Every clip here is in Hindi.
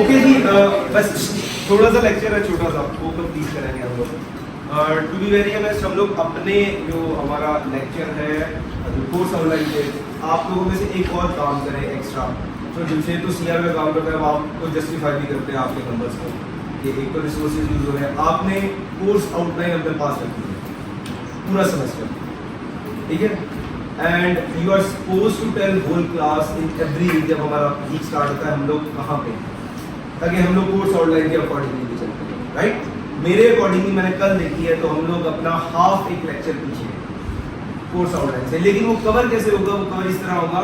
ओके जी बस थोड़ा सा लेक्चर है छोटा सा वो कंप्लीट करेंगे हम लोग। टू बी वेरी ऑनेस्ट हम लोग अपने जो हमारा लेक्चर है जो कोर्स ऑनलाइन है आप लोगों में से एक और काम करें एक्स्ट्रा। तो जिनसे तो सीआर में काम करते हैं आपको जस्टिफाई भी करते हैं आपके नंबर्स को कि एक तो रिसोर्सेज यूज हो रहे हैं। आपने कोर्स आउटलाइन अपने पास रखी है पूरा सेमेस्टर, ठीक है, and you are suppose to tell whole class in every week जब हमारा वीक स्टार्ट होता है हम लोग कहाँ पे, ताकि हम लोग कोर्स आउटलाइन के अकॉर्डिंगली भी चलते हैं, राइट। मेरे अकॉर्डिंगली मैंने कल देखी है तो हम लोग अपना हाफ एक लेक्चर पीछे कोर्स आउटलाइन से, लेकिन वो कवर कैसे होगा, वो कवर इस तरह होगा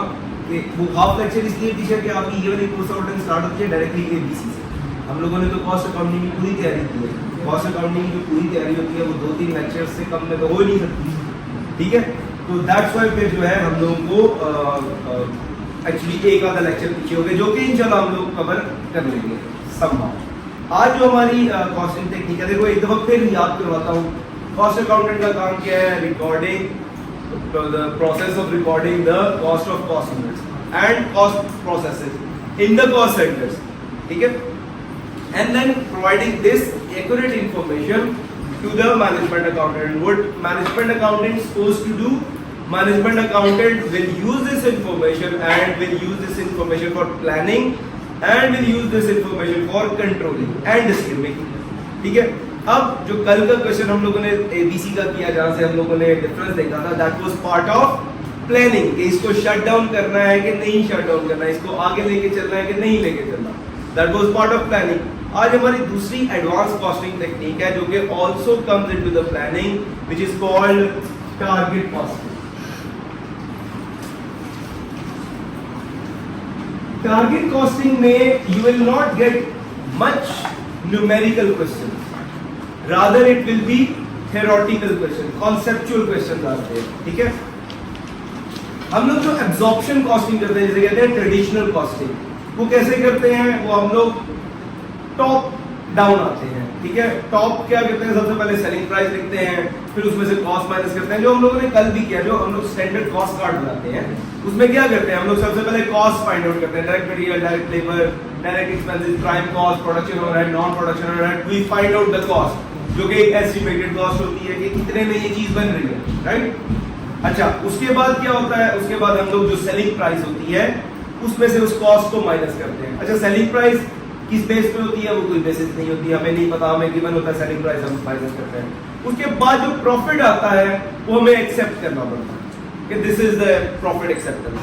कि वो हाफ लेक्चर इसलिए पीछे कि आपकी ये वाली कोर्स आउटलाइन स्टार्ट होती है डायरेक्टली एबीसी से। हम लोगों ने तो कॉस्ट अकाउंटिंग की पूरी तैयारी की है, कॉस्ट अकाउंटिंग की पूरी तैयारी होती है वो 2-3 लेक्चर से कम में तो हो ही नहीं सकती, ठीक है। तो दैट्स वाई फिर जो है हम लोगों को एक्चुअली एक आधा लेक्चर पीछे हो गए जो कि इंशाल्लाह हम लोग कवर कर लेंगे संभव। आज जो हमारी कॉस्टिंग टेक्निक है, देखो एक दफा फिर याद करवाता हूँ। कॉस्ट अकाउंटेंट का काम क्या है, recording the process of recording the cost of cost units and cost processes in the cost centres, ठीक है, and then providing this accurate information to the management accountant. What management accountant is supposed to do? Management accountant will use this information and will use this information for planning and will use this information for controlling and decision making. ठीक है। अब जो कल का क्वेश्चन हम लोगों ने एबीसी का किया जहाँ से हम लोगों ने डिफरेंस देखा था, that was part of planning कि इसको शट डाउन करना है कि नहीं शट डाउन करना है, इसको आगे लेके चलना है कि नहीं लेके चलना, that was part of planning. आज हमारी दूसरी एडवांस कॉस्टिंग टेक्निक है जो कि also comes into the planning which is called target costing. Target costing में you will not get much numerical question, rather it will be theoretical question, conceptual question आते हैं, ठीक है। हम लोग जो एब्जॉर्प्शन कॉस्टिंग करते हैं जिसे कहते हैं ट्रेडिशनल कॉस्टिंग, वो कैसे करते हैं, वो हम लोग टॉप डाउन आते हैं, ठीक है। टॉप क्या करते हैं, सबसे पहले सेलिंग प्राइस लिखते हैं, फिर उसमें से कॉस्ट माइनस करते हैं, जो हम लोगों ने कल भी किया, जो हम लोग स्टैंडर्ड कॉस्ट कार्ड बनाते हैं उसमें क्या करते हैं हम लोग सबसे पहले कॉस्ट फाइंड आउट करते हैं, direct material, direct labour, direct expenses, prime cost, production overhead, non production overhead, we find out the cost जो कि एक एस्टिमेटेड कॉस्ट होती है कि कितने में ये चीज बन रही है, राइट। अच्छा, उसके बाद क्या होता है, उसके बाद हम लोग जो सेलिंग प्राइस होती है उसमें से उस कॉस्ट को माइनस करते हैं। अच्छा, सेलिंग प्राइस किस बेस पे होती है, वो कोई बेसिस नहीं होती, हमें नहीं पता, हमें गिवन होता है सेलिंग प्राइस, हम माइनस करते हैं। उसके बाद जो प्रॉफिट आता है वो हमें एक्सेप्ट करना पड़ता है कि this is the profit acceptance.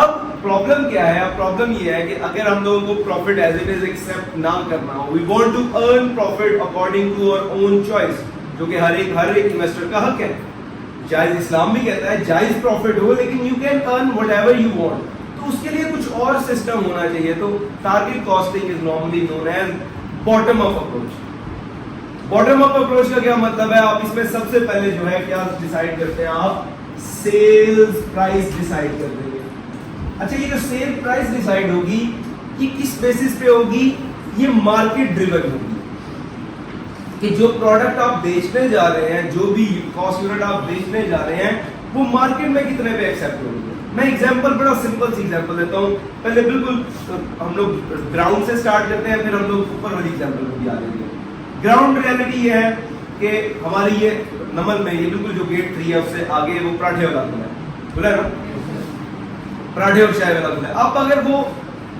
अब प्रॉब्लम क्या है, अब प्रॉब्लम ये है कि अगर हम लोगों को profit as it is accept ना करना हो, we want to earn profit according to our own choice, जो कि हर एक इन्वेस्टर का हक है। जायज इस्लाम भी कहता है जायज प्रॉफिट हो, लेकिन you can earn whatever you want, तो उसके लिए कुछ और सिस्टम होना चाहिए। तो target costing is normally known as bottom up approach. Bottom up approach का क्या मतलब है, आप इसमें सबसे पहले जो है क्या डिसाइड करते हैं, आप सेल्स प्राइस डिसाइड कर देंगे। अच्छा, ये जो सेल प्राइस डिसाइड होगी ये किस बेसिस पे होगी, ये मार्केट ड्रिवन होगी कि जो प्रोडक्ट आप बेचने जा रहे हैं, जो भी कॉस्ट यूनिट आप बेचने जा रहे हैं, वो मार्केट में कितने पे एक्सेप्ट होगी। मैं एग्जांपल बड़ा सिंपल सी एग्जांपल देता हूँ, पहले बिल्कुल हम लोग ग्राउंड से स्टार्ट करते हैं, फिर हम लोग ऊपर वाली एग्जांपल को भी आ जाएंगे। ग्राउंड रियलिटी ये है कि हमारी ये नमल में ये बिल्कुल जो गेट 3 है उससे आगे वो पराठे वाला खुला है ना, पराठे और चाय वाला खुला है। अब अगर वो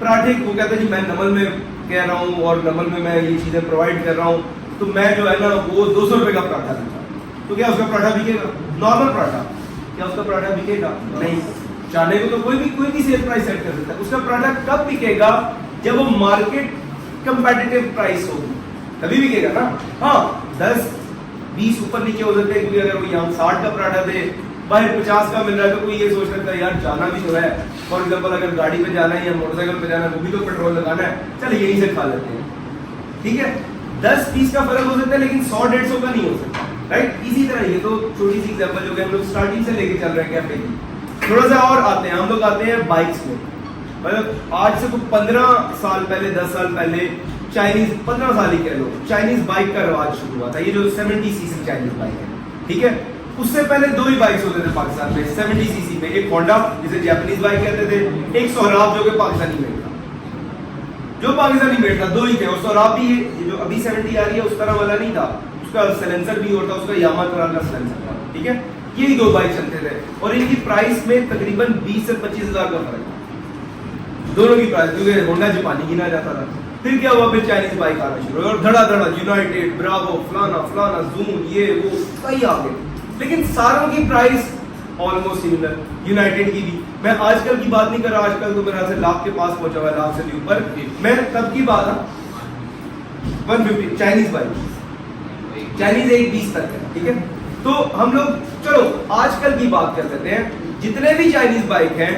पराठे को कहते हैं जी मैं नमल में कह रहा हूँ और नमल में मैं ये चीजें प्रोवाइड कर रहा हूँ, तो मैं जो है ना वो 200 रुपए का पराठा दूंगा, तो क्या उसका पराठा बिकेगा? नॉर्मल पराठा, क्या उसका पराठा बिकेगा? नहीं। चाहे को तो कोई भी सेल प्राइस सेट कर सकता है, उसका प्रोडक्ट कब बिकेगा, जब वो मार्केट कंपेटिटिव प्राइस होगी तभी बिकेगा ना। हाँ, 10-20 ऊपर नीचे हो सकते हैं, क्योंकि अगर वो यहाँ 60 का पराठा दे, बाहर 50 का मिल रहा है, तो कोई ये सोच सकता है यार जाना भी तो है, फॉर एग्जाम्पल अगर गाड़ी पे जाना है या मोटरसाइकिल पे जाना है, वो भी तो पेट्रोल लगाना है, चलो यही से खा लेते हैं, ठीक है। 10-20 का फर्क हो सकता है, लेकिन 100-150 का नहीं हो सकता, राइट। इसी तरह ये तो छोटी सी एग्जाम्पल जो कि हम लोग स्टार्टिंग से लेके चल रहे हैं कैफे की। थोड़ा सा और आते हैं, हम लोग आते हैं बाइक्स में। मतलब आज से कुछ 15 साल पहले, 10 साल पहले चाइनीज, 15 साल ही कह लो, चाइनीज बाइक का रिवाज शुरू हुआ था। ये जो 70 सीसी चाइनीज बाइक है, ठीक है। उससे पहले दो ही बाइक्स होते थे पाकिस्तान में 70 सीसी में, एक होंडा जिसे जापानीज बाइक कहते थे, एक सोहराब जो कि पाकिस्तानी मेड था, जो पाकिस्तानी मेड था, दो ही थे। और सोहराब भी जो अभी 70 आ रही है उस तरह वाला नहीं था, उसका साइलेंसर भी होता, उसका यामा तरह का साइलेंसर था, ठीक है। यही दो बाइक चलते थे और इनकी प्राइस में तकरीबन 20 से 25 हजार का फर्क था दोनों की प्राइस, क्योंकि होंडा जापानी गिना जाता था। फिर क्या हुआ, फिर चाइनीज बाइक आना शुरू हुई और धड़ा धड़ा यूनाइटेड, ब्रावो, फलाना फलाना, जूम, ये वो कई आ गए, लेकिन सारों की प्राइस ऑलमोस्ट सिमिलर। यूनाइटेड की भी, मैं आजकल की बात नहीं कर रहा, आजकल तो मेरे से लाख के पास पहुंचा हुआ है, लाख से भी ऊपर। मैं तब की बात है 150 चाइनीज बाइक, चाइनीज 120 तक है, ठीक है। तो हम लोग चलो आजकल की बात कर लेते हैं। जितने भी चाइनीज बाइक हैं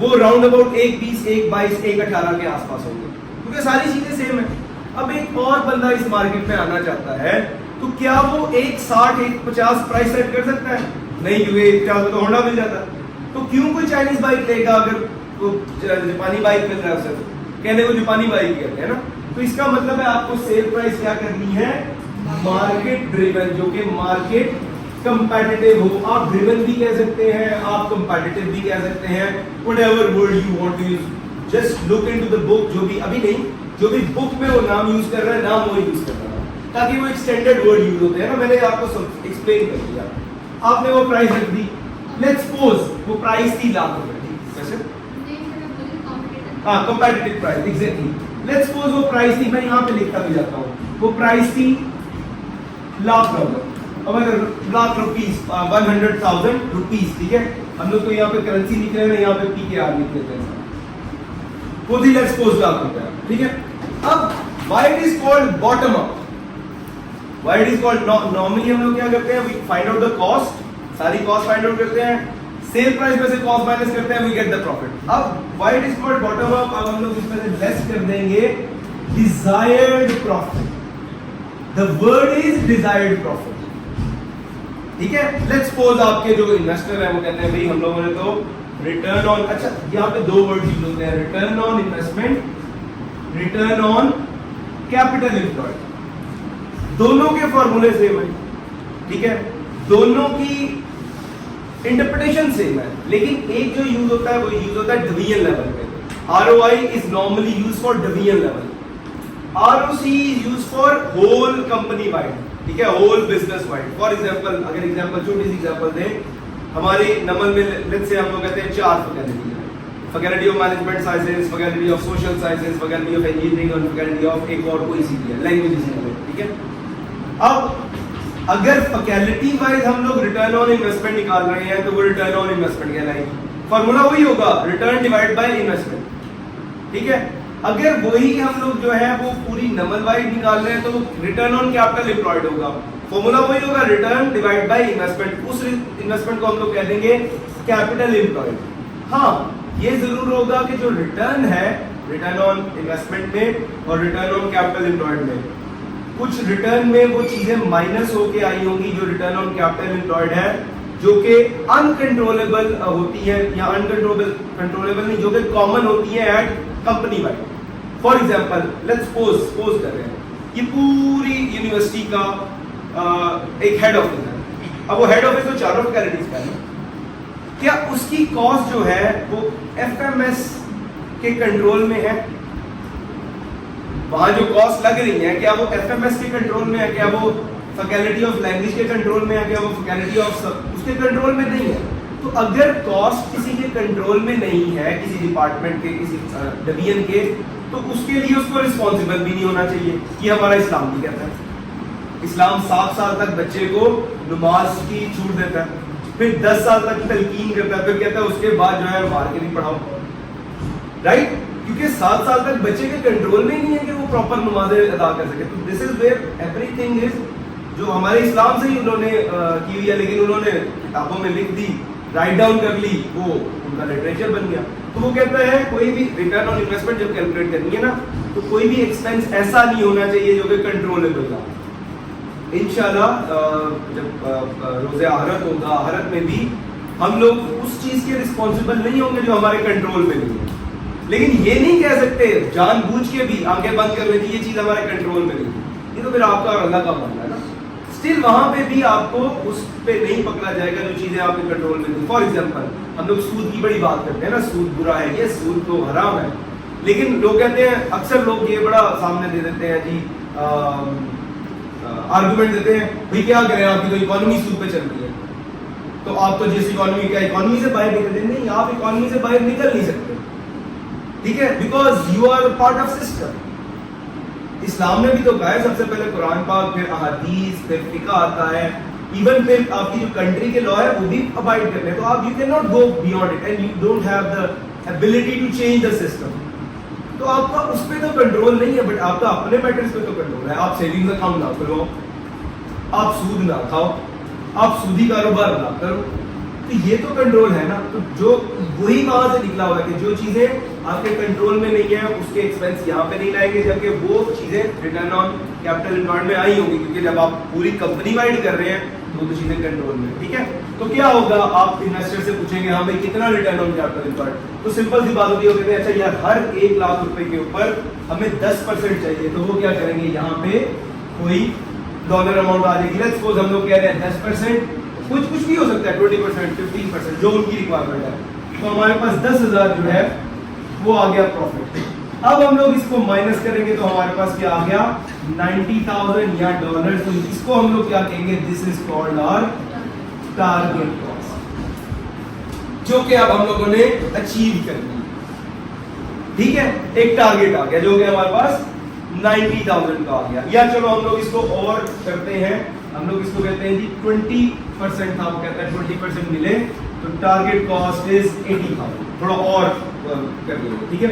वो राउंड अबाउट 120, 122, 118 के आसपास होंगे, क्योंकि सारी चीजें सेम है। अब एक और बंदा इस मार्केट में आना चाहता है तो क्या वो 160, 150 प्राइस सेट कर सकता है? नहीं, क्योंकि 150 तो होंडा मिल जाता है। तो क्यों कोई चाइनीज बाइक लेगा अगर वो जापानी बाइक मिल रहा है उसे? कहने को जापानी बाइक कहते हैं ना। तो इसका मतलब है आपको सेल प्राइस क्या करनी है, मार्केट ड्रिवन, जो कि मार्केट कंपेटिटिव हो। आप ड्रिवन भी कह सकते हैं, आप कंपेटिटिव भी कह सकते हैं, whatever word you want to use, just look into the book. जो भी अभी नहीं, जो भी बुक में वो नाम यूज कर रहा है, नाम वो यूज कर रहा है, ताकि वो एक्सटेंडेड वर्ड यूज होते हैं ना। मैंने आपको एक्सप्लेन कर दिया, आपने वो प्राइस रख दी। लेट्स सपोज वो प्राइस थी लाख रुपए, वैसे हाँ competitive price, exactly. Let's suppose वो प्राइस थी, मैं यहाँ पे लिखता भी जाता हूँ, वो प्राइस थी $1,00,000, लाख रुपीस, 100,000 रुपीस, ठीक है। हम लोग तो यहाँ पे करेंसी लिख रहे हैं, यहाँ पे PKR लिख लेते हैं, वो थी लेट्स सपोज लाख रुपया, ठीक है। अब why it is called bottom up, why it is called, normally हम लोग क्या करते हैं, we find out the cost, सारी कॉस्ट फाइंड आउट करते हैं, सेल प्राइस में से कॉस्ट माइनस करते हैं, we get the profit। अब why it is called bottom up, अब हम लोग इसमें से लेस कर देंगे desired profit, the word is desired profit, ठीक है। लेट्स सपोज आपके जो इन्वेस्टर है वो कहते हैं भाई हम लोगों ने तो रिटर्न ऑन, अच्छा यहाँ पे दो वर्ड यूज होते हैं, return on investment, return on capital employed, दोनों के फॉर्मूले सेम है, ठीक है, दोनों की इंटरप्रिटेशन सेम है, लेकिन एक जो यूज होता है वो यूज होता है डिवीजन लेवल पे। ROI is normally use for division level, ROC is use for whole company wide, ठीक है, whole business wide. For example, अगर एग्जांपल छोटी सी एग्जांपल दें, हमारे नमल में लेट्स से हम लोग कहते हैं 4 फैकल्टी है, faculty of management sciences, faculty of social sciences, faculty of engineering और फैकल्टी ऑफ एक और कोई सी भी है, लैंग्वेजेस है, ठीक है। अब अगर फैकल्टी वाइज हम लोग रिटर्न ऑन इन्वेस्टमेंट निकाल रहे हैं तो वो रिटर्न ऑन इन्वेस्टमेंट कहलाएगी, फॉर्मूला वही होगा, रिटर्न डिवाइड बाय इन्वेस्टमेंट, ठीक है। अगर वही हम लोग जो है वो पूरी नमल वाइड निकाल रहे हैं तो रिटर्न ऑन कैपिटल एम्प्लॉयड होगा, फॉर्मूला वही होगा, रिटर्न डिवाइड बाय इन्वेस्टमेंट। उस इन्वेस्टमेंट को हम लोग कह देंगे कैपिटल एम्प्लॉयड। हाँ, ये जरूर होगा कि जो रिटर्न है, रिटर्न ऑन इन्वेस्टमेंट में और रिटर्न ऑन कैपिटल एम्प्लॉयड में, कुछ रिटर्न में वो चीजें माइनस होके आई होंगी जो रिटर्न ऑन कैपिटल एम्प्लॉयड है, जो कि अनकंट्रोलेबल होती है, या कंट्रोलेबल नहीं, जो कि कॉमन होती है at company wide. For example let's suppose कर रहे हैं ये पूरी यूनिवर्सिटी का एक हेड ऑफिस है। अब वो हेड ऑफिस तो चारों फैकल्टीज का है, क्या उसकी कॉस्ट जो है वो FMS के कंट्रोल में है? वहां जो कॉस्ट लग रही है क्या वो FMS के कंट्रोल में है? क्या वो फैकल्टी ऑफ लैंग्वेज के कंट्रोल में है? क्या वो फैकल्टी ऑफ उसके कंट्रोल में नहीं है? तो अगर कॉस्ट किसी के कंट्रोल में नहीं है, किसी डिपार्टमेंट के, किसी डिवीजन के, तो उसके लिए उसको रिस्पॉन्सिबल भी नहीं होना चाहिए। ये हमारा इस्लाम भी कहता है। इस्लाम 7 साल तक बच्चे को नमाज की छूट देता है, फिर 10 साल तक तलकीन करता है, फिर कहता है उसके बाद जो है मार के नहीं पढ़ाओ, राइट? क्योंकि 7 साल तक बच्चे के कंट्रोल में ही नहीं है कि वो प्रॉपर नमाजें अदा कर सके। तो this is where everything is, जो हमारे इस्लाम से ही उन्होंने की हुई है, लेकिन उन्होंने किताबों में लिख दी, राइट डाउन कर ली, वो उनका लिटरेचर बन गया। तो वो कहता है कोई भी रिटर्न ऑन इन्वेस्टमेंट जब कैलकुलेट करनी है ना, तो कोई भी एक्सपेंस ऐसा नहीं होना चाहिए जो कि कंट्रोलेबल था। इंशाल्लाह जब रोज़े आहरत होगा, आहरत में भी हम लोग उस चीज के रिस्पॉन्सिबल नहीं होंगे जो हमारे कंट्रोल में नहीं है। लेकिन ये नहीं कह सकते जानबूझ के भी आंखें बंद कर लेती ये चीज हमारे कंट्रोल में नहीं, ये तो फिर आपका और अल्लाह का मामला है ना। स्टिल वहां पे भी आपको उस पे नहीं पकड़ा जाएगा जो चीजें आपके कंट्रोल में थी। फॉर एग्जांपल हम लोग सूद की बड़ी बात करते हैं ना, सूद बुरा है, ये सूद तो हराम है, लेकिन लोग कहते हैं, अक्सर लोग ये बड़ा सामने दे देते हैं जी, आर्गुमेंट देते हैं, भाई क्या करें, आपकी तो इकोनॉमी सूद पे चल रही है, तो आप तो जिस इकोनॉमी, क्या इकोनॉमी से बाहर निकल नहीं, आप इकोनॉमी से बाहर निकल नहीं सकते, ठीक है, because you are part of system. Islam ने भी तो कहा है, सबसे पहले कुरान पाक, फिर अहादीस, फिर फिक़ह आता है, इवन फिर आपकी जो कंट्री के लॉ है वो भी अबाइड करने, तो आप you can not go beyond it and you don't have the ability to change the system. तो आपका उस पे तो कंट्रोल नहीं है, बट आपका अपने मैटर्स पे तो कंट्रोल है। आप सेविंग्स अकाउंट ना करो, आप सूद ना खाओ, आप सूदी कारोबार ना करो, तो ये तो कंट्रोल है ना। तो जो वही वहां से निकला हुआ है कि जो चीजें आपके कंट्रोल में नहीं है उसके एक्सपेंस यहाँ पे नहीं लाएंगे, जबकि वो चीजें रिटर्न ऑन कैपिटल एम्प्लॉयड में आई होंगी, क्योंकि जब आप पूरी कंपनी वाइड कर रहे हैं तो चीजें कंट्रोल में, ठीक है। तो क्या होगा, आप इन्वेस्टर से पूछेंगे हाँ भाई कितना रिटर्न ऑन कैपिटल एम्प्लॉयड, तो सिंपल सी बात होती है, कहते हैं अच्छा यार हर 1 लाख रुपए के ऊपर हमें 10% चाहिए, तो वो क्या करेंगे, यहाँ पे कोई डॉलर अमाउंट आ जाएगी। लेट्स सपोज हम लोग कह रहे हैं 10%, कुछ भी हो सकता है, 20%, 15%, जो उनकी रिक्वायरमेंट है, तो हमारे पास 10,000 जो है वो आ गया प्रॉफिट। अब हम लोग इसको माइनस करेंगे तो हमारे पास क्या आ गया, 90,000 या डॉलर। तो इसको हम लोग क्या कहेंगे, this is called our target cost, जो कि अब हम लोगों ने अचीव कर ली, ठीक है। एक टारगेट आ गया जो कि हमारे पास 90,000 का आ गया। या चलो हम लोग इसको और करते हैं, हम लोग इसको कहते हैं जी 20% था, वो कहता है 20% मिले तो टारगेट कॉस्ट इज 80,000, थोड़ा और कर लीजिए, ठीक है।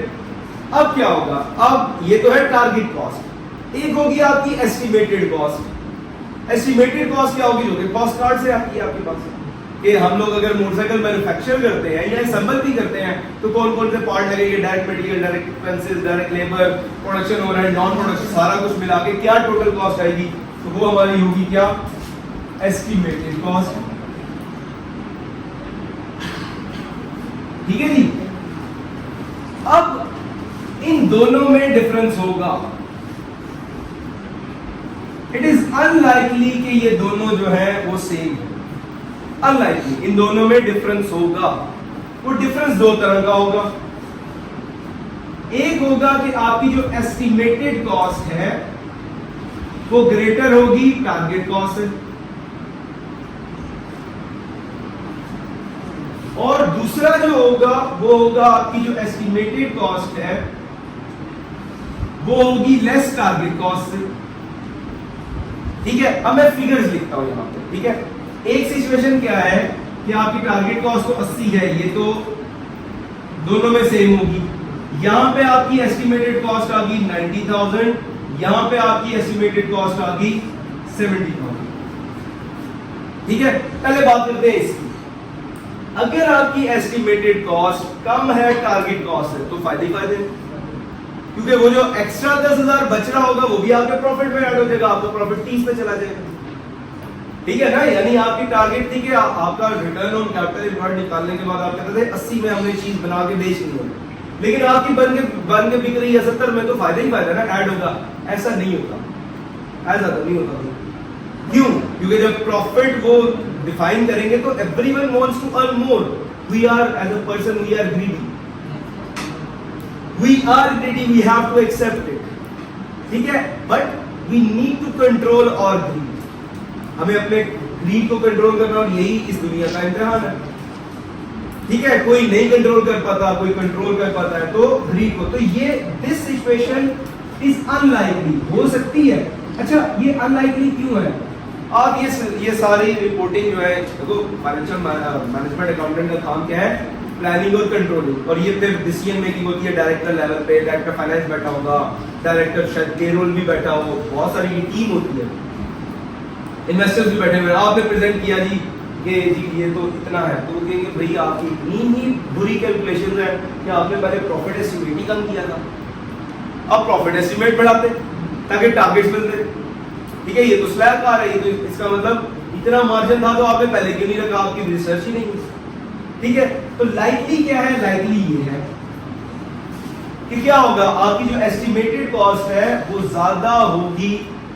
अब क्या होगा, अब ये तो है टारगेट कॉस्ट, एक होगी आपकी एस्टिमेटेड कॉस्ट। एस्टिमेटेड कॉस्ट क्या होगी, जो कि कॉस्ट कार्ड से आती है आपके पास, कि हम लोग अगर मोटरसाइकिल मैन्युफैक्चर करते हैं या असेंबल भी करते हैं तो कौन कौन से पार्ट लगेंगे, direct material, direct expenses, direct labour, production overhead, non production, सारा कुछ मिला के क्या टोटल कॉस्ट आएगी, तो वो हमारी होगी क्या, एस्टिमेटेड कॉस्ट, ठीक है जी। अब इन दोनों में डिफरेंस होगा, इट इज अनलाइकली कि ये दोनों जो है वो सेम है, अनलाइकली इन दोनों में डिफरेंस होगा। वो डिफरेंस दो तरह का होगा, एक होगा कि आपकी जो एस्टिमेटेड कॉस्ट है वो ग्रेटर होगी टारगेट कॉस्ट से, और दूसरा जो होगा वो होगा आपकी जो एस्टिमेटेड कॉस्ट है वो होगी लेस टारगेट कॉस्ट से, ठीक है। अब मैं फिगर्स लिखता हूं यहां पे, ठीक है। एक सिचुएशन क्या है कि आपकी टारगेट कॉस्ट तो 80 है, ये तो दोनों में सेम होगी। यहां पे आपकी एस्टिमेटेड कॉस्ट आ गई 90,000, यहां पे आपकी एस्टिमेटेड कॉस्ट आ गई 70,000, ठीक है। पहले बात करते हैं इसकी। अगर आपकी एस्टिमेटेड कॉस्ट कम है टारगेट कॉस्ट से तो फायदे ही फायदे, क्योंकि वो जो एक्स्ट्रा 10,000 बच रहा होगा वो भी आपके प्रॉफिट में ऐड हो जाएगा, आपका प्रॉफिट 30 पे चला जाएगा, ठीक है ना। यानी आपकी टारगेट थी कि आपका रिटर्न ऑन कैपिटल एम्प्लॉयड निकालने के बाद आप कहते थे 80 में हमने चीज बना के बेचनी है, लेकिन आपकी बन के बिक रही है 70 में, तो फायदा ही फायदा ना, ऐड होगा। ऐसा नहीं होता, ऐसा तो नहीं होता। क्यों? क्योंकि जब प्रॉफिट वो डिफाइन करेंगे तो everyone wants to earn more, we are as a person we are greedy, we are greedy, we have to accept it, ठीक है। but we need to control our greed, हमें अपने ग्रीड को कंट्रोल करना, और यही इस दुनिया का इम्तिहान है, ठीक है। कोई नहीं कंट्रोल कर पाता, कोई कंट्रोल कर पाता है, तो ग्रीड को, तो ये दिस सिचुएशन इज अनलाइकली, हो सकती है। अच्छा, ये अनलाइकली क्यों है? आप ये सारी रिपोर्टिंग जो है, देखो फाइनेंशियल मैनेजमेंट अकाउंटेंट का काम क्या है, प्लानिंग और कंट्रोलिंग, और ये फिर डिसीजन मेकिंग होती है डायरेक्टर लेवल पे, डायरेक्टर फाइनेंस बैठा होगा, डायरेक्टर शायद पेरोल भी बैठा हो, बहुत सारी टीम होती है, इन्वेस्टर्स भी बैठे हुए। आपने प्रेजेंट किया जी कि जी ये तो इतना है, तो कहेंगे भाई आपकी इतनी ही बुरी कैलकुलेशन है कि आपने पहले प्रॉफिट एस्टिमेट ही कम किया था, अब प्रॉफिट एस्टिमेट बढ़ाते ताकि टारगेट्स मिलते, ठीक है। ये तो स्लैब आ रही है, तो इसका मतलब इतना मार्जिन था तो आपने पहले क्यों नहीं रखा, आपकी रिसर्च ही नहीं हुई, ठीक है। तो लाइकली क्या है, लाइकली ये है कि क्या होगा, आपकी जो एस्टिमेटेड कॉस्ट है वो ज्यादा होगी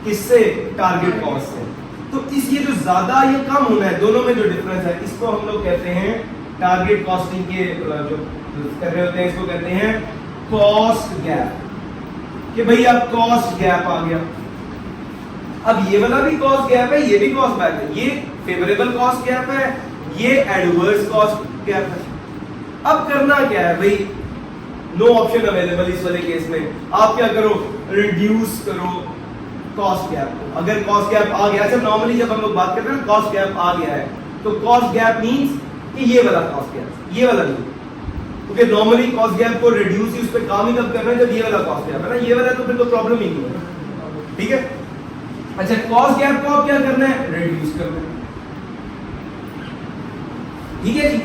किससे, टारगेट कॉस्ट से। तो इस ये जो ज्यादा ये कम होना है, दोनों में जो डिफरेंस है, इसको हम लोग कहते हैं टारगेट कॉस्टिंग के जो कर रहे होते हैं, इसको कहते हैं कॉस्ट गैप, कि भाई अब कॉस्ट गैप आ गया। अब ये वाला भी कॉस्ट गैप है, ये भी कॉस्ट गैप है, ये फेवरेबल कॉस्ट गैप है, ये एडवर्स कॉस्ट गैप है। अब करना क्या है भाई, नो ऑप्शन अवेलेबल इस वाले केस में, आप क्या करो, रिड्यूस करो कॉस्ट गैप को। अगर कॉस्ट गैप आ गया, अच्छा नॉर्मली जब हम लोग बात करते हैं ना कॉस्ट गैप आ गया है, तो कॉस्ट गैप मींस कि ये वाला कॉस्ट गैप, ये वाला नहीं, क्योंकि नॉर्मली कॉस्ट गैप को रिड्यूस ही उस पर काम ही कब करना है जब ये वाला कॉस्ट गैप है ना, ये वाला तो फिर तो प्रॉब्लम ही नहीं है, ठीक है। अच्छा कॉस्ट गैप को आप क्या करना है, रिड्यूस करना है, ठीक है जी।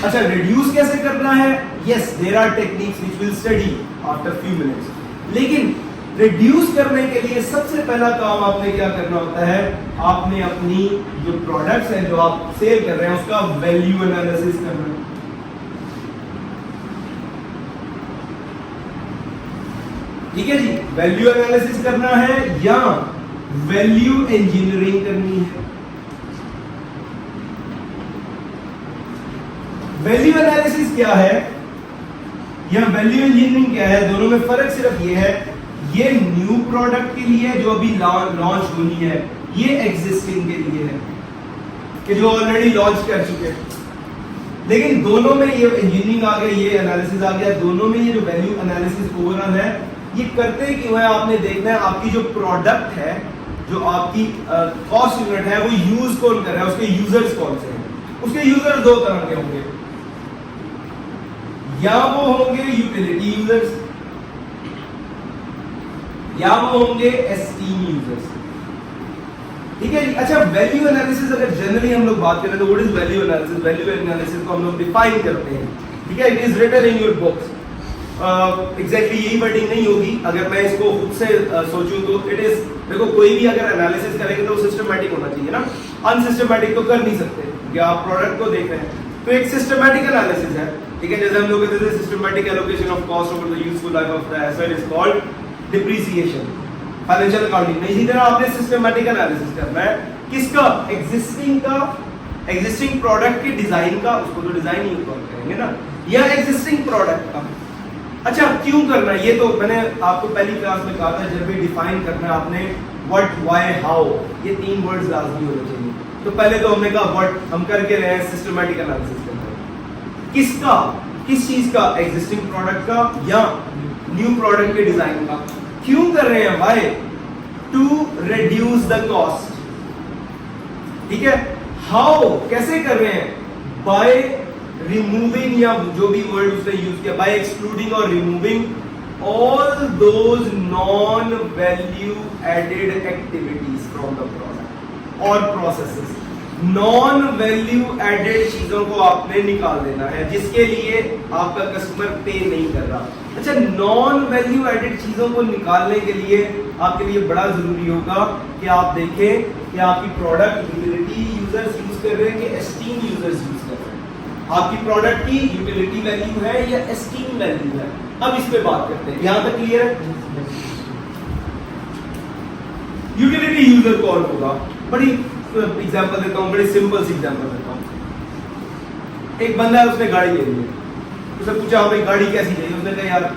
अच्छा रिड्यूस कैसे करना है, yes there are techniques which will study after few minutes, लेकिन रिड्यूस करने के लिए सबसे पहला काम आपने क्या करना होता है, आपने अपनी जो प्रोडक्ट्स हैं जो आप सेल कर रहे हैं उसका वैल्यू एनालिसिस करना है। ठीक है जी, वैल्यू एनालिसिस करना है या वैल्यू इंजीनियरिंग करनी है। वैल्यू एनालिसिस क्या है या वैल्यू इंजीनियरिंग क्या है, दोनों में फर्क सिर्फ ये है, ये न्यू प्रोडक्ट के लिए जो अभी लॉन्च होनी है, ये एग्जिस्टिंग के लिए है कि जो ऑलरेडी लॉन्च कर चुके हैं। लेकिन दोनों में ये इंजीनियरिंग आ गई, ये एनालिसिस आ गया, दोनों में ये जो वैल्यू एनालिसिस ओवरऑल है, ये करते क्यों है, आपने देखना है आपकी जो प्रोडक्ट है, जो आपकी कॉस्ट यूनिट है, वो यूज कौन कर रहा है, उसके यूजर्स कौन से हैं। उसके यूजर्स दो तरह के होंगे, या वो होंगे यूटिलिटी यूजर्स या वो होंगे एस्टीम यूजर्स, ठीक है। अच्छा वैल्यू एनालिसिस अगर जनरली हम लोग बात करें तो what is value analysis, value analysis को हम लोग डिफाइन करते हैं, ठीक है। It is written in your books, exactly यही वर्डिंग नहीं होगी, अगर मैं इसको खुद से सोचूं तो इट इज, देखो कोई भी अगर एनालिसिस करेंगे तो सिस्टमैटिक होना चाहिए ना, अनसिस्टमैटिक तो कर नहीं सकते, या आप प्रोडक्ट को देख रहे हैं तो एक सिस्टमैटिक एनालिसिस है, ठीक है। जैसे हम लोग कहते हैं systematic allocation of cost over the useful life of the asset is called depreciation, financial accounting में। इसी तरह आपने सिस्टमैटिक एनालिसिस करना है किसका, एग्जिस्टिंग प्रोडक्ट के डिजाइन का, उसको तो डिजाइन ही करेंगे ना, या एग्जिस्टिंग प्रोडक्ट का। अच्छा क्यों करना है, ये तो मैंने आपको पहली क्लास में कहा था, जब भी डिफाइन करना है आपने व्हाट, व्हाई, हाउ, ये तीन वर्ड्स लाजमी होने चाहिए। तो पहले तो हमने कहा व्हाट, हम करके रहे हैं सिस्टमैटिक एनालिसिस करना है किसका, किस चीज का, एग्जिस्टिंग प्रोडक्ट का या न्यू प्रोडक्ट के डिजाइन का। क्यों कर रहे हैं भाई, टू रिड्यूस द कॉस्ट, ठीक है। हाउ, कैसे कर रहे हैं, बाय रिमूविंग, या जो भी वर्ड उसने यूज किया, बाय एक्सक्लूडिंग और removing all those non value added activities from the product और प्रोसेसेस। नॉन वैल्यू एडेड चीजों को आपने निकाल देना है जिसके लिए आपका कस्टमर पे नहीं कर रहा। अच्छा नॉन वैल्यू एडेड चीजों को निकालने के लिए आपके लिए बड़ा जरूरी होगा कि आप देखें कि आपकी प्रोडक्ट यूटिलिटी यूजर्स यूज कर रहे हैं कि एस्टीम यूजर्स यूज कर रहे हैं, आपकी प्रोडक्ट की यूटिलिटी वैल्यू है या एस्टीम वैल्यू है। अब इस पे बात करते हैं, यहां तक क्लियर है। यूटिलिटी यूजर कौन होगा, बड़ी एग्जांपल देता हूं, बड़ी सिंपल सी एग्जांपल देता हूं। एक बंदा है, उसने गाड़ी ले ली है, उसने पूछा भाई गाड़ी कैसी चाहिए, उसने कहा यार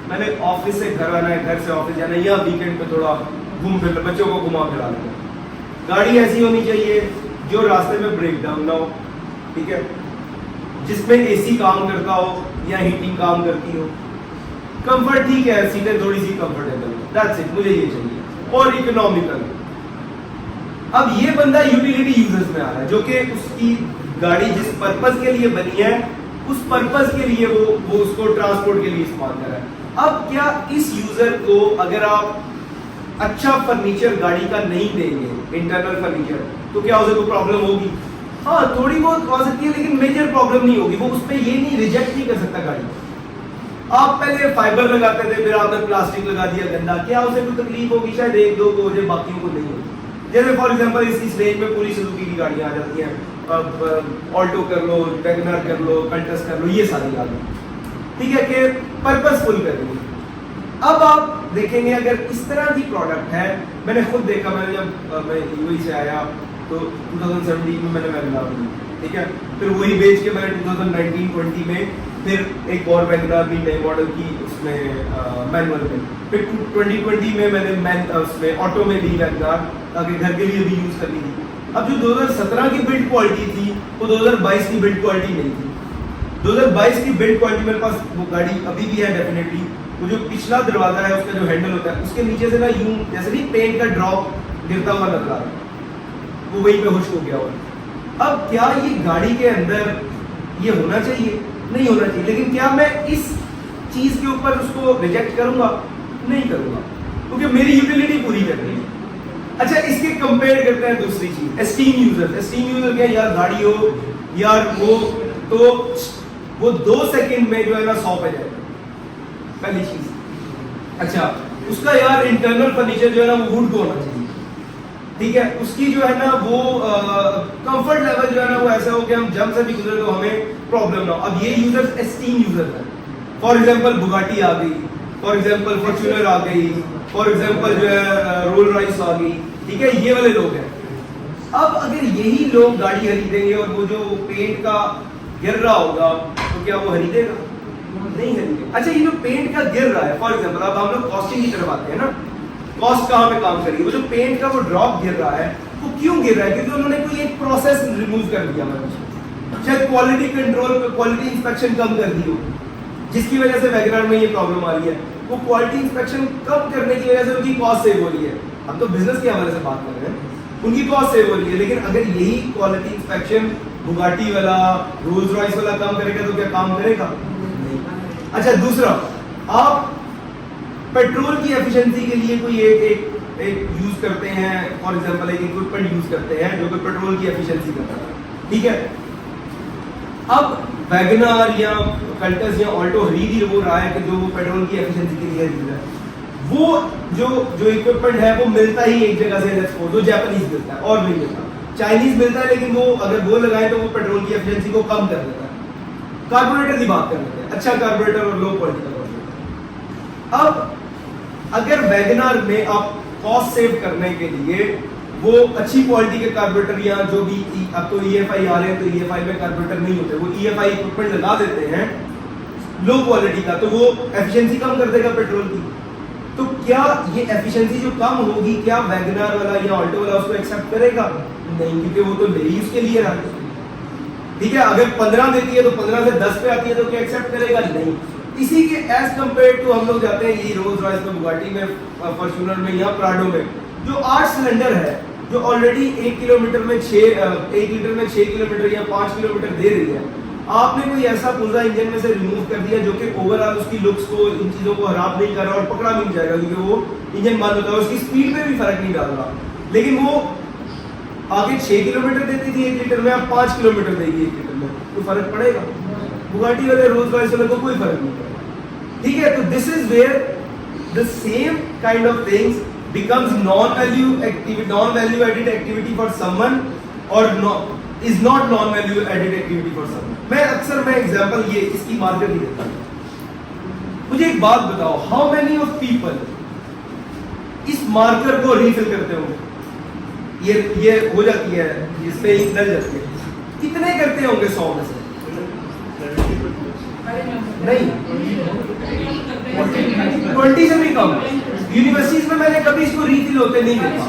मैंने ऑफिस से घर आना है, घर से ऑफिस जाना है, या वीकेंड पे थोड़ा घूम फिर, बच्चों को घुमा फिरा लेना। गाड़ी ऐसी होनी चाहिए जो रास्ते में ब्रेक डाउन ना हो, ठीक है, जिसमें एसी काम करता हो या हीटिंग काम करती हो, कंफर्ट ठीक है, सीटें थोड़ी सी कंफर्टेबल, दैट्स इट, मुझे ये चाहिए, और इकोनॉमिकल। अब ये बंदा यूटिलिटी यूजर्स में आ रहा है, जो कि उसकी गाड़ी जिस पर्पस के लिए बनी है उस पर्पस के लिए वो उसको ट्रांसपोर्ट के लिए इस्तेमाल कर रहा है। अब क्या इस यूजर को अगर आप अच्छा फर्नीचर गाड़ी का नहीं देंगे, इंटरनल फर्नीचर, तो क्या उसे कोई प्रॉब्लम होगी? हाँ थोड़ी बहुत हो सकती है, लेकिन मेजर प्रॉब्लम नहीं होगी। वो उस पर ये नहीं रिजेक्ट नहीं कर सकता गाड़ी। आप पहले फाइबर लगाते थे, फिर आपने प्लास्टिक लगा दिया गंदा, क्या उसे कोई तकलीफ होगी? शायद एक दो को हो जाए, बाकियों को नहीं होगी। जैसे फॉर एग्जांपल इस रेंज में पूरी सुजुकी की गाड़ियां आ जाती हैं, ऑल्टो कर लो, वैगनर कर लो, कल्टस कर लो, ये सारी गाड़ियां, ठीक है, कि पर्पसफुल करनी है। अब आप देखेंगे अगर इस तरह की प्रोडक्ट है, मैंने खुद देखा, मैंने जब मैं यूएई से आया तो 2017 में मैंने वैगनार ली, ठीक है। फिर वही बेच के मैंने 2019-20 में फिर एक और वैगनार ली नए मॉडल की, उसमें मैनुअल में। फिर 2020 में मैंने उसमें ऑटो में ली वैगनार, ताकि घर के लिए भी यूज़ करनी थी। अब जो 2017 की बिल्ड क्वालिटी थी वो 2022 की बिल्ड क्वालिटी नहीं थी। 2022 की बिल्ड क्वालिटी मेरे पास वो गाड़ी अभी भी है डेफिनेटली। वो जो पिछला दरवाजा है उसका जो हैंडल होता है उसके नीचे से ना यूं जैसे नहीं पेंट का ड्रॉप गिरता हुआ लग रहा है, वो वहीं पे खुश्क हो गया हुआ। अब क्या ये गाड़ी के अंदर ये होना चाहिए? नहीं होना चाहिए। लेकिन क्या मैं इस चीज के ऊपर उसको रिजेक्ट करूंगा? नहीं करूंगा, क्योंकि मेरी यूटिलिटी पूरी करनी है। अच्छा, इसके कंपेयर करते हैं दूसरी चीज, एस्टीम यूजर। एस्टीम यूजर क्या यार, गाड़ी हो यार वो 2 सेकंड में जो है ना 100 पे जाएगा, पहली चीज। अच्छा, उसका यार इंटरनल फर्नीचर जो है ना वो वुड का होना चाहिए, ठीक है। उसकी जो है ना वो कंफर्ट लेवल जो है ना वो ऐसा हो कि हम जब से भी गुजरे तो हमें प्रॉब्लम ना हो। अब ये यूजर एस्टीम यूजर है। फॉर एग्जांपल बुगाटी आ गई, फॉर एग्जांपल फॉर्च्यूनर आ गई, फॉर एग्जांपल जो है रोल रॉयस आ गई, ठीक है, ये वाले लोग हैं। अब अगर यही लोग गाड़ी खरीदेंगे और वो जो पेंट का गिर रहा होगा तो क्या वो खरीदेगा? नहीं खरीदेगा। अच्छा, ये जो पेंट का गिर रहा है, फॉर एग्जांपल अब हम लोग कॉस्टिंग की तरफ आते हैं ना, कॉस्ट कहाँ पे काम करेगी? वो जो पेंट का वो ड्रॉप गिर रहा है वो क्यों गिर रहा है? क्योंकि उन्होंने कोई एक प्रोसेस रिमूव कर दिया, मतलब शायद क्वालिटी कंट्रोल पे क्वालिटी इंस्पेक्शन कम कर दी हो, जिसकी वजह से वैगनआर में ये प्रॉब्लम आ रही है। वो क्वालिटी इंस्पेक्शन कम करने की वजह से उनकी कॉस्ट सेव हो रही है। हम तो बिजनेस के हवाले से बात कर रहे हैं, उनकी कॉस्ट सेव हो रही है। लेकिन अगर यही क्वालिटी इंस्पेक्शन बुगाटी वाला, रोल्स रॉयस वाला काम करेगा तो क्या काम करेगा? नहीं। अच्छा, दूसरा, आप पेट्रोल की एफिशिएंसी के लिए कोई एक यूज करते हैं, फॉर एग्जांपल एक इक्विपमेंट यूज करते हैं जो कि पेट्रोल की एफिशिएंसी करता है, ठीक है। अब वैगनआर या कल्टस या ऑल्टो खरीद ही वो रहा है कि जो वो पेट्रोल की एफिशिएंसी के लिए खरीद रहा है, वो जो इक्विपमेंट है वो मिलता ही एक जगह से, लेट्स सपोज वो जापानीज मिलता है और नहीं मिलता, चाइनीज मिलता है, लेकिन वो अगर वो लगाए तो वो पेट्रोल की एफिशिएंसी को कम कर देता है। कार्बोरेटर की बात कर लेते हैं, अच्छा कार्बोरेटर और लो क्वालिटी का कार्बोरेटर। अब अगर वैगनआर में आप कॉस्ट सेव करने के लिए वो अच्छी क्वालिटी के कार्बोरेटर या जो भी अब तो EFI आ रहे हैं, तो EFI में कार्बोरेटर नहीं होते, वो EFI इक्विपमेंट लगा देते हैं लो क्वालिटी का, तो वो एफिशिएंसी कम कर देगा पेट्रोल की। तो क्या ये एफिशिएंसी जो कम होगी, क्या वैगनआर वाला या ऑल्टो वाला उसको एक्सेप्ट करेगा? नहीं, क्योंकि वो तो ले ही उसके लिए रहा है, ठीक है। अगर 15 देती है तो 15 से 10 पे आती है तो क्या एक्सेप्ट करेगा? नहीं। इसी के एज कंपेयर टू हम लोग जाते हैं ये रोल्स रॉयस में, बुगाटी में, फॉर्च्यूनर में या प्राडो में, जो 8 सिलेंडर है, जो ऑलरेडी 1 किलोमीटर में 1 लीटर में 6 किलोमीटर या 5 किलोमीटर दे रही है। आपने कोई ऐसा पुर्जा इंजन में से रिमूव कर दिया जो कि ओवरऑल उसकी लुक्स को, इन चीजों को खराब नहीं कर रहा और पकड़ा भी नहीं जाएगा, क्योंकि वो इंजन बंद होता है, उसकी स्पीड में भी फर्क नहीं डाल रहा। लेकिन वो आगे 6 किलोमीटर देती थी 1 लीटर में, अब 5 किलोमीटर देगी 1 लीटर में, तो फर्क पड़ेगा? बुगाटी वाले, रोल्स रॉयस वाले को कोई फर्क नहीं पड़ेगा, ठीक है। तो this is where the same kind of things becomes non-value added activity for someone or is not non-value added activity for someone. मैं अक्सर एग्जांपल ये इसकी मार्कर ही देता हूँ। मुझे एक बात बताओ, how many of people इस मार्कर को रीफिल करते होंगे? ये हो जाती है, इससे इंक डल जाती है, कितने करते होंगे 100 में से? नहीं, 20 से भी कम। यूनिवर्सिटीज में मैंने कभी इसको रीफिल होते नहीं देखा।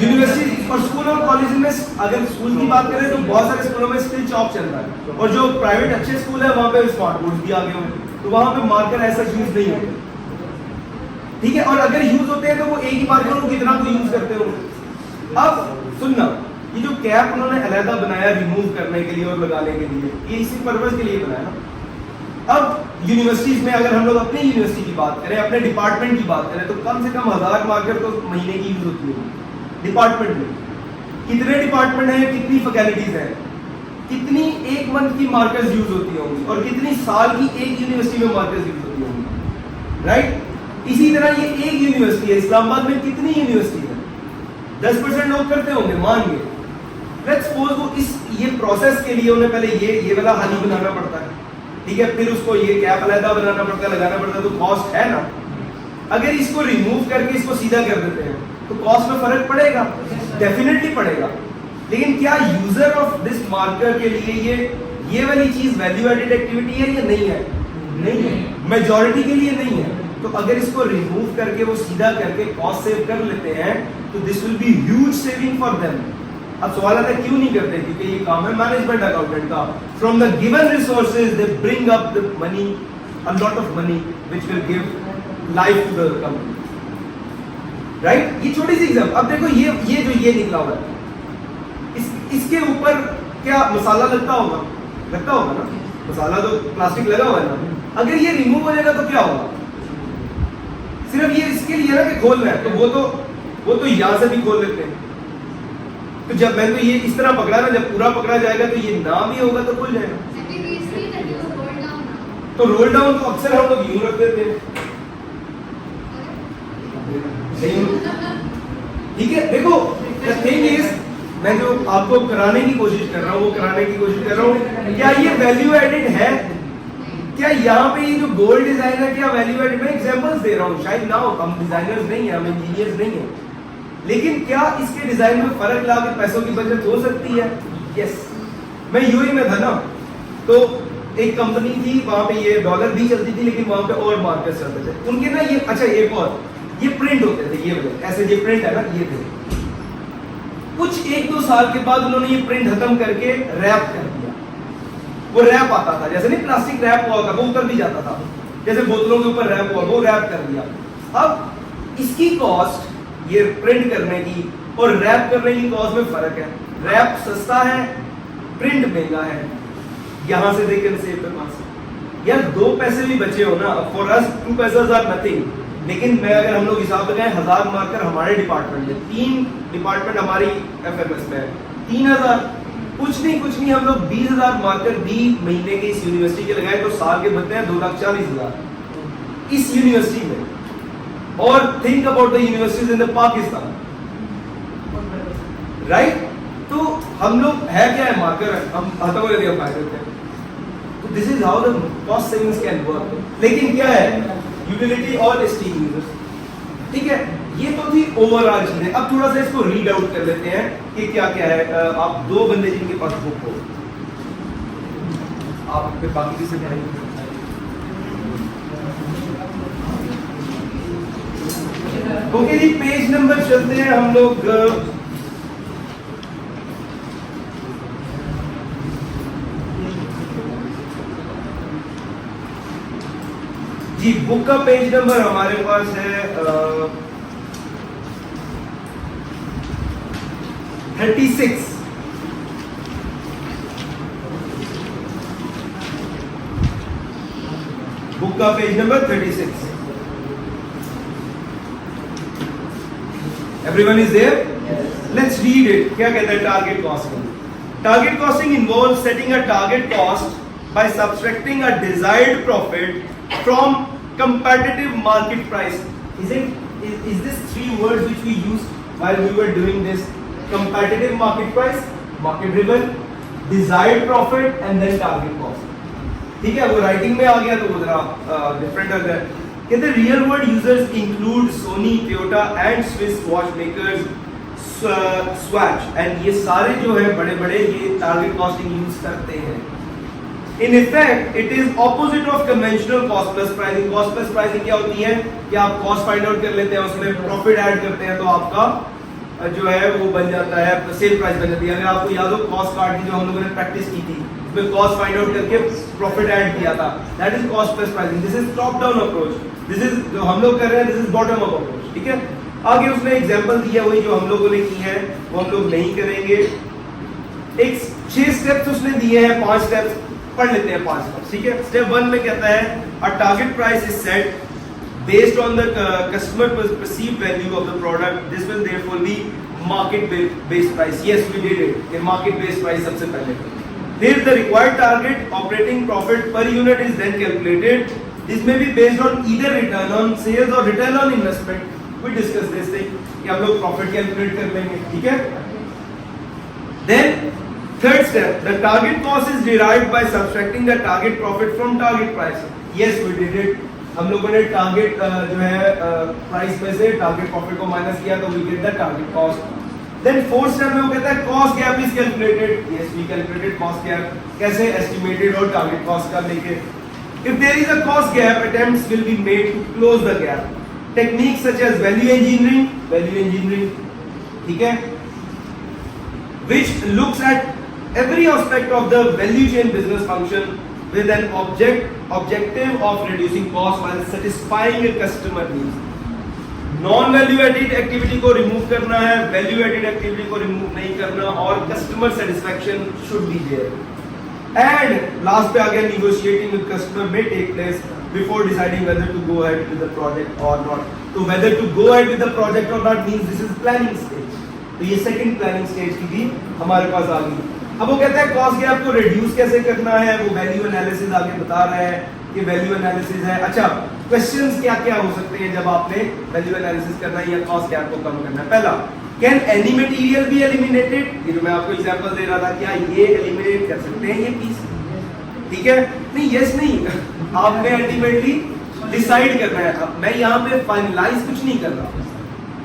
यूनिवर्सिटी और स्कूल और कॉलेज में, अगर स्कूल की बात करें तो बहुत सारे स्कूलों में स्टिल चॉक चल रहा है, और जो प्राइवेट अच्छे स्कूल है वहां पे स्मार्ट बोर्ड भी आ गए होंगे, तो वहां पे मार्कर ऐसा यूज नहीं होते, ठीक है। और अगर यूज होते हैं तो वो एक ही मार्कर को कितना को यूज करते हो। अब सुनना, ये जो कैप उन्होंने अलहदा बनाया रिमूव करने के लिए और लगाने के लिए, ये इसी पर्पज के लिए बनाया। अब यूनिवर्सिटीज में अगर हम लोग अपनी यूनिवर्सिटी की बात करें, अपने डिपार्टमेंट की बात करें, तो कम से कम 1000 मार्कर तो महीने की यूज होती है डिपार्टमेंट में। कितने डिपार्टमेंट हैं, कितनी फैकल्टीज हैं, कितनी एक मंथ की मार्कर्स यूज होती होंगी, और कितनी साल की एक यूनिवर्सिटी में मार्कर्स यूज होती होंगी, राइट। इसी तरह ये एक यूनिवर्सिटी है, इस्लामाबाद में कितनी यूनिवर्सिटी है? 10% लोग करते होंगे, मान गए। लेट्स सपोज वो ये प्रोसेस के लिए उन्हें पहले ये वाला हानि बनाना पड़ता है, ठीक है, फिर उसको ये कैप अलहदा बनाना पड़ता है, लगाना पड़ता है, तो कॉस्ट है ना। अगर इसको रिमूव करके इसको सीधा कर देते हैं तो कॉस्ट में फर्क पड़ेगा, डेफिनेटली पड़ेगा। लेकिन क्या यूजर ऑफ दिस मार्कर के लिए ये वाली चीज वैल्यू एडेड एक्टिविटी है या नहीं है? नहीं है, मेजॉरिटी के लिए नहीं है। तो अगर इसको रिमूव करके वो सीधा करके कॉस्ट सेव कर लेते हैं तो this will be huge saving for them. अब सवाल आता है क्यों नहीं करते? क्योंकि ये काम है मैनेजमेंट अकाउंटेंट का। From the given resources they bring up the money, a lot of money which will give life to the company, right? ये छोटी सी एग्जांपल। अब देखो ये निकला हुआ है, इसके ऊपर क्या मसाला लगता होगा ना? मसाला तो प्लास्टिक लगा हुआ है ना। अगर ये रिमूव हो जाएगा तो क्या होगा? सिर्फ ये इसके लिए ना कि खोल रहा है, तो वो तो यहां से भी खोल लेते हैं। तो जब मैं तो ये इस तरह पकड़ा ना, जब पूरा पकड़ा जाएगा तो ये ना भी होगा तो खुल जाएगा। तो रोल डाउन तो अक्सर हम लोग यूं रख देते हैं, ठीक है? देखो द थिंग इज, मैं जो आपको कराने की कोशिश कर रहा हूँ, क्या ये वैल्यू एडेड है? क्या यहाँ पे ये जो गोल्ड डिजाइन है क्या वैल्यू एडेड? मैं एग्जांपल्स दे रहा हूँ, शायद ना हो, हम डिजाइनर्स नहीं है, हम इंजीनियर्स नहीं है, लेकिन क्या इसके डिजाइन में फर्क ला के पैसों की बचत हो सकती है? यस। मैं यूएई में था ना, तो एक कंपनी थी, वहां पे ये डॉलर भी चलती थी, लेकिन वहां पे और मार्केट चलते थे उनके ना। ये अच्छा, एक और ये प्रिंट होते थे, ये ऐसे ये प्रिंट है ना, ये थे। कुछ 1-2 साल के बाद उन्होंने ये प्रिंट खत्म करके रैप कर दिया। वो रैप आता था, जैसे नहीं प्लास्टिक रैप हुआ था, वो उतर भी जाता था, जैसे बोतलों के ऊपर रैप हुआ, वो रैप कर दिया। अब इसकी कॉस्ट, ये प्रिंट करने की और रैप करने की कॉस्ट में फर्क है। रैप सस्ता है, प्रिंट महंगा है। यहां से देख सेव करना यार 2 पैसे भी बचे हो ना, फॉर अस 2 पैसेस आर नथिंग। लेकिन मैं अगर हम लोग हिसाब लगाएं 1000 मार्कर हमारे डिपार्टमेंट में, 3 डिपार्टमेंट हमारी एफएमएस में है, 3000, कुछ नहीं हम लोग 20,000 मार्कर भी महीने के इस यूनिवर्सिटी के लगाए तो साल के बनते हैं 2,40,000 इस यूनिवर्सिटी में। और think about the universities in the Pakistan, right? तो हम लोग है क्या है, मार्कर हम खत्म कर दिया फायदे थे। तो this is how the cost savings can work. लेकिन क्या है, यूटिलिटी और स्टीम यूजर्स, ठीक है? ये तो थी ओवरऑल चीजें। अब थोड़ा सा इसको रीड आउट कर लेते हैं कि क्या क्या है। आप 2 बंदे जिनके पास बुक हो, आप फिर बाकी किसे पढ़ेंगे? ओके जी, पेज नंबर चलते हैं हम लोग। जी, बुक का पेज नंबर हमारे पास है 36। बुक का page number 36। Everyone is there? Let's read it. क्या कहता है target costing? Target costing involve setting a target cost by subtracting a desired profit from competitive market price. Is this 3 words which we used while we were doing this? Competitive market price, market driven, desired profit and then target cost. ठीक है, वो राइटिंग में आ गया तो वो जरा डिफरेंट हो गया। कहते हैं real world users include Sony, Toyota and Swiss watch makers, Swatch, and ये सारे जो है बड़े बड़े ये टारगेट कॉस्टिंग यूज करते हैं। In effect, it is opposite of conventional cost plus pricing. Cost plus pricing क्या होती है कि आप cost find out कर लेते हैं, उसमें profit add करते हैं तो आपका जो है वो बन जाता है सेल प्राइस बन जाती है। अगर आपको याद हो कॉस्ट कार्ड की जो हम लोगों ने प्रैक्टिस की थी, उसमें कॉस्ट फाइंड आउट करके प्रॉफिट ऐड किया था, that is cost plus pricing. This is top down approach, this is जो हम लोग कर रहे हैं, this is bottom up approach. ठीक है, आगे उसने एग्जांपल दिया वही जो हम लोगों ने की है वो हम लोग नहीं करेंगे। एक 6 स्टेप्स उसने दिए हैं, 5 स्टेप्स पढ़ लेते हैं 5 स्टेप्स। ठीक है, स्टेप 1 में कहता है a target price is set based on the customer perceived value of the product. This will therefore be market based price. Yes, we did it. The market based price सबसे पहले। Then the required target operating profit per unit is then calculated. This may be based on either return on sales or return on investment. We discussed this thing कि हम लोग profit calculate कर लेंगे। ठीक है, then third step, the target cost is derived by subtracting the target profit from target price. Yes, we did it. हम लोगों ने टारगेट जो है प्राइस में से टारगेट प्रॉफिट को माइनस किया तो we get the target cost. Then fourth step में वो कहता है cost gap is calculated. Yes, we calculated cost gap, कैसे एस्टिमेटेड और टारगेट कॉस्ट का लेके। If there is a cost gap, attempts will be made to close the gap. Techniques such as value engineering, ठीक है, which looks at every aspect of the value chain business function with an objective of reducing cost while satisfying a customer needs. Non value added activity को रिमूव करना है, वैल्यू एडिड एक्टिविटी को रिमूव नहीं करना, और customer satisfaction should be there. And last पे आ गया negotiating with customer may take place before deciding whether to go ahead with the project or not. तो whether to go ahead with the project or not means this is planning stage। तो ये सेकंड प्लानिंग स्टेज की भी हमारे पास आ गई। अब वो कहता है कॉस्ट गैप को रिड्यूस कैसे करना है, वो वैल्यू एनालिसिस आगे बता रहा है कि वैल्यू एनालिसिस है। अच्छा, क्वेश्चंस क्या क्या हो सकते हैं जब आपने वैल्यू एनालिसिस करना है या कॉस्ट गैप को कम करना है। पहला, can any material be eliminated? ये जो मैं आपको एग्जांपल दे रहा था, क्या ये एलिमिनेट कर सकते हैं ये पीस? ठीक है, नहीं, यस नहीं, आपने अल्टीमेटली डिसाइड करना है। अब मैं यहाँ पे फाइनलाइज कुछ नहीं कर रहा,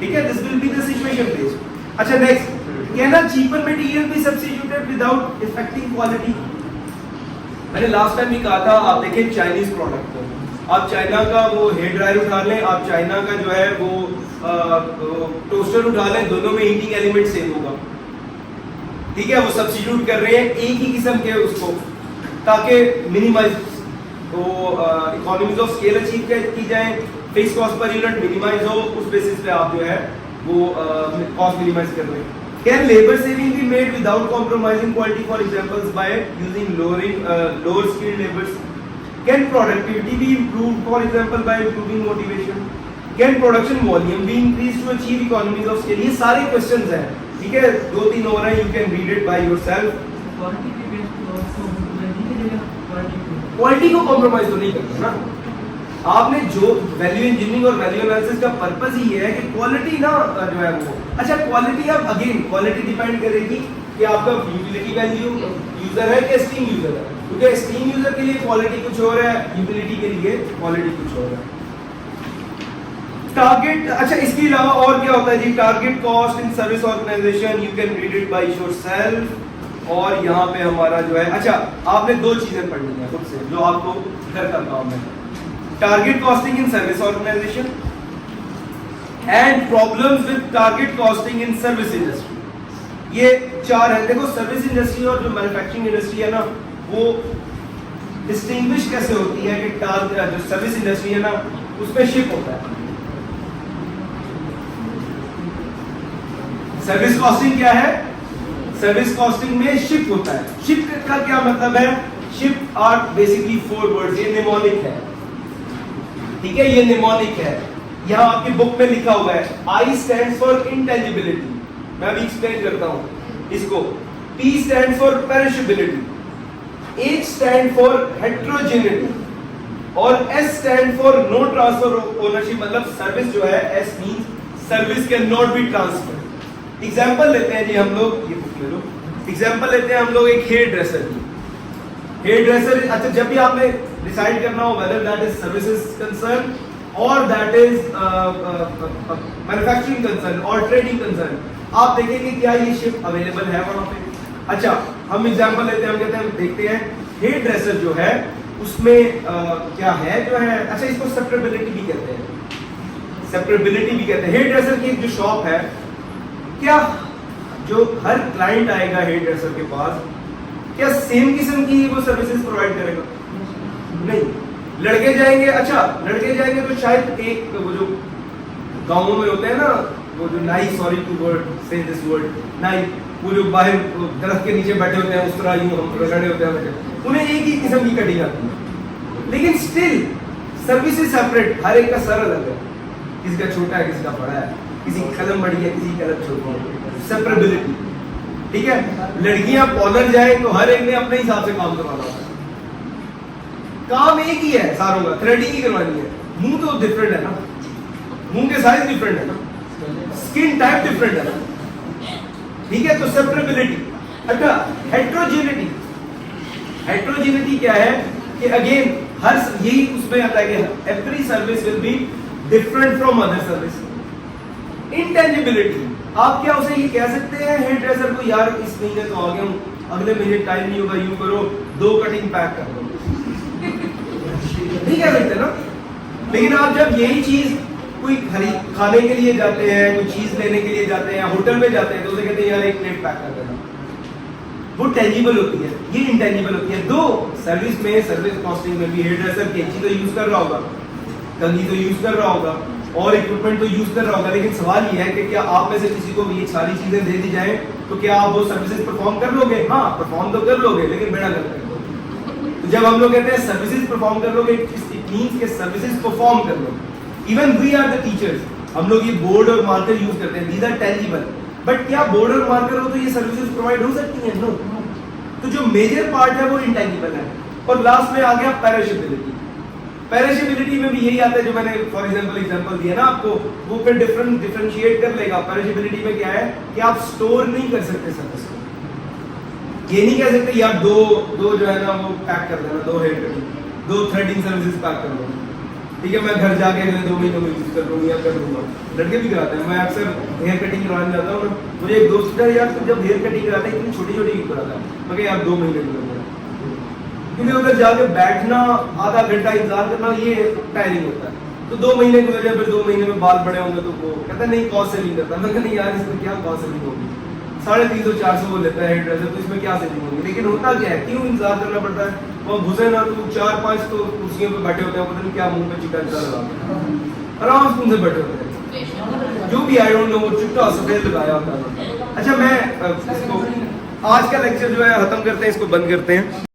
ठीक है, this will be the situation based. अच्छा, next, can a cheaper material be substituted without affecting quality? मैंने लास्ट टाइम भी कहा था, आप देखें चाइनीज प्रोडक्ट को, आप चाइना का वो हेयर ड्रायर उठा लें, आप चाइना का जो है वो टोस्टर उठा लें, दोनों में हीटिंग एलिमेंट सेम होगा, ठीक है। वो सब्स्टिट्यूट कर रहे हैं एक ही किस्म के उसको, ताकि मिनिमाइज तो इकोनॉमीज ऑफ स्केल अचीव की जाए, fix cost per unit minimize हो, उस बेसिस पे आप जो है वो कॉस्ट मिनिमाइज कर रहे हैं। Can labor saving be made without compromising quality? For examples, by using lower skilled laborers. Can productivity be improved? For example, by improving motivation. Can production volume be increased to achieve economies of scale? ये सारे questions हैं, ठीक है, 2-3 और हैं, you can read it by yourself. Quality को कॉम्प्रोमाइज तो नहीं करना ना, आपने जो वैल्यू इंजीनियरिंग और वैल्यू एनालिसिस का पर्पस ही है कि क्वालिटी ना जो है वो। अच्छा, क्वालिटी अब अगेन क्वालिटी डिपेंड करेगी कि आपका यूटिलिटी वैल्यू यूजर है कि एस्टीम यूजर है, क्योंकि एस्टीम यूजर के लिए क्वालिटी कुछ और है, यूटिलिटी के लिए क्वालिटी कुछ और है। टारगेट, अच्छा, इसके अलावा और क्या होता है जी? Target cost in service organisation, you can read it by yourself. और यहाँ पे हमारा जो है, अच्छा, आपने 2 चीजें पढ़नी है खुद से, जो आपको घर का काम है। Target costing in service organisation and problems with target costing in service industry. ये 4 है। देखो, सर्विस इंडस्ट्री और जो मैन्युफैक्चरिंग इंडस्ट्री है ना, वो डिस्टिंग्विश कैसे होती है कि जो सर्विस इंडस्ट्री है ना, उसमें शिप होता है। सर्विस कॉस्टिंग क्या है? सर्विस कॉस्टिंग में शिप होता है। शिप का क्या मतलब है? शिप आर बेसिकली 4 वर्ड्स, ये निमोनिक है, ठीक है, ये निमोनिक है। यहाँ आपकी बुक में लिखा हुआ है, I stands for intangibility, मैं अभी एक्सप्लेन करता हूँ इसको। P stands for perishability, H stands for heterogeneity और S stands for no transfer of ownership। मतलब सर्विस जो है, S means service can not be transfer. Example लेते हैं जी हम लोग, ये बुक ले लो, एग्जाम्पल लेते हैं हम लोग एक हेयर ड्रेसर की। हेयर ड्रेसर, अच्छा, जब भी आपने डिसाइड करना हो whether that is services concern or that is manufacturing concern or trading concern, आप देखेंगे क्या ये शिप अवेलेबल है वहां पे। अच्छा, हम एग्जांपल लेते हैं, हम कहते हैं, देखते हैं हेयर ड्रेसर जो है उसमें क्या है जो है। अच्छा, इसको सेपरेबिलिटी भी कहते हैं, सेपरेबिलिटी भी कहते हैं। हेयर ड्रेसर की एक जो शॉप है, क्या जो हर क्लाइंट आएगा हेयर ड्रेसर के पास, क्या सेम किस्म की वो सर्विसेज प्रोवाइड करेगा? नहीं। लड़के जाएंगे, अच्छा, लड़के जाएंगे तो शायद एक वो जो गांवों में होते हैं ना, वो जो नाई, सॉरी टू वर्ड से दिस वर्ड, नाई, वो जो बाहर दरख्त के नीचे बैठे होते हैं, उस तरह यूं हम रगड़े होते हैं, उन्हें एक ही किस्म की कटिंग आती है, लेकिन स्टिल सर्विसेज सेपरेट, हर एक का सर अलग है, किसी का छोटा है, किसी का बड़ा है, किसी की कलम बड़ी है, किसी की कलम छोटी है, सेपरेबिलिटी, ठीक है। लड़कियां पार्लर जाए तो हर एक ने अपने हिसाब से काम करवाना होता है, काम एक ही है सारों का, थ्रेडिंग ही करवानी है। मुंह तो डिफरेंट है ना, मुंह के साइज डिफरेंट है ना, स्किन टाइप डिफरेंट है ना, ठीक है। तो सेपरेबिलिटी। अच्छा, हेट्रोजेनिटी, हेट्रोजेनिटी क्या है कि अगेन हर यही उसमें आता है कि every service will be different from other service. Intangibility, आप क्या उसे ये कह सकते हैं हेयर ड्रेसर को, यार इस महीने तो आ गया हूँ, अगले महीने टाइम नहीं होगा, यूं करो 2 कटिंग पैक कर दो, नहीं कह सकते ना। लेकिन आप जब यही चीज कोई खाने के लिए जाते हैं, कोई चीज लेने के लिए जाते हैं, होटल में जाते हैं, तो उसे कहते हैं यार 1 प्लेट पैक कर देना, वो टेंजिबल होती है, ये इंटेंजिबल होती है। दो सर्विस में, सर्विस कॉस्टिंग में भी हेयर ड्रेसर कैंची तो यूज कर रहा होगा, कंघी तो यूज कर रहा होगा और इक्विपमेंट तो यूज कर रहा होगा, लेकिन सवाल ये है कि क्या आप में से किसी को ये सारी चीजें दे दी जाए तो क्या आप वो सर्विसेज परफॉर्म कर लोगे? हाँ, परफॉर्म तो कर लोगे, लेकिन बेड़ा गर्क कर लोगे। तो जब हम लोग कहते हैं सर्विसेज परफॉर्म कर लोगे, इट मींस कि सर्विसेज परफॉर्म कर लोगे। Even we are the teachers, हम लोग ये बोर्ड और मार्कर यूज करते हैं, दीज आर टेंजिबल, बट क्या बोर्ड और मार्कर हो तो ये सर्विसेज प्रोवाइड हो सकती हैं? नो। तो जो मेजर पार्ट है वो इंटेंजिबल है। और लास्ट में आ गया पेरिशेबिलिटी। पेरिशेबिलिटी में भी यही आता है जो मैंने फॉर एग्जांपल दिया ना आपको, वो फिर डिफरेंशिएट कर लेगा। पेरिशेबिलिटी में क्या है कि आप स्टोर नहीं कर सकते सर्विस को, ये नहीं कह सकते यार दो जो है ना वो पैक कर देना, 2 hair cutting, 2 threading services pack कर दो, ठीक है, मैं घर जाके अगले 2 महीनों में यूज कर लूंगा या कर लूंगा। लड़के भी कराते हैं, मैं अक्सर हेयर कटिंग कराने जाता हूँ, मुझे एक दोस्त कहा यार तुम जब हेयर कटिंग कराते हैं इतनी छोटी छोटी क्यों कराता है? मैं कहा यार 2 महीने में करना, क्योंकि उधर जाके बैठना, आधा घंटा इंतजार करना, ये टायरिंग होता है। तो 2 महीने गुजर जाए, फिर 2 महीने में बाल बड़े होंगे तो वो कहता है नहीं कॉस्ट सेविंग करता। मैं कहता नहीं यार इसमें क्या कॉस्ट सेविंग होगी, 350-400 वो लेता है हेयर ड्रेसर, तो इसमें क्या सेविंग होगी? लेकिन होता क्या है, क्यों इंतजार करना पड़ता है? वो घुसे ना तो 4-5 तो कुर्सियों पे बैठे होते हैं, पता नहीं क्या मुंह पे चिकन लगा के आराम से उनसे बैठे होते हैं, जो भी आई डोंट नो, वो चिट्टा सफेद लगाया होता है। अच्छा, मैं इसको आज का लेक्चर जो है खत्म करते हैं, इसको बंद करते हैं।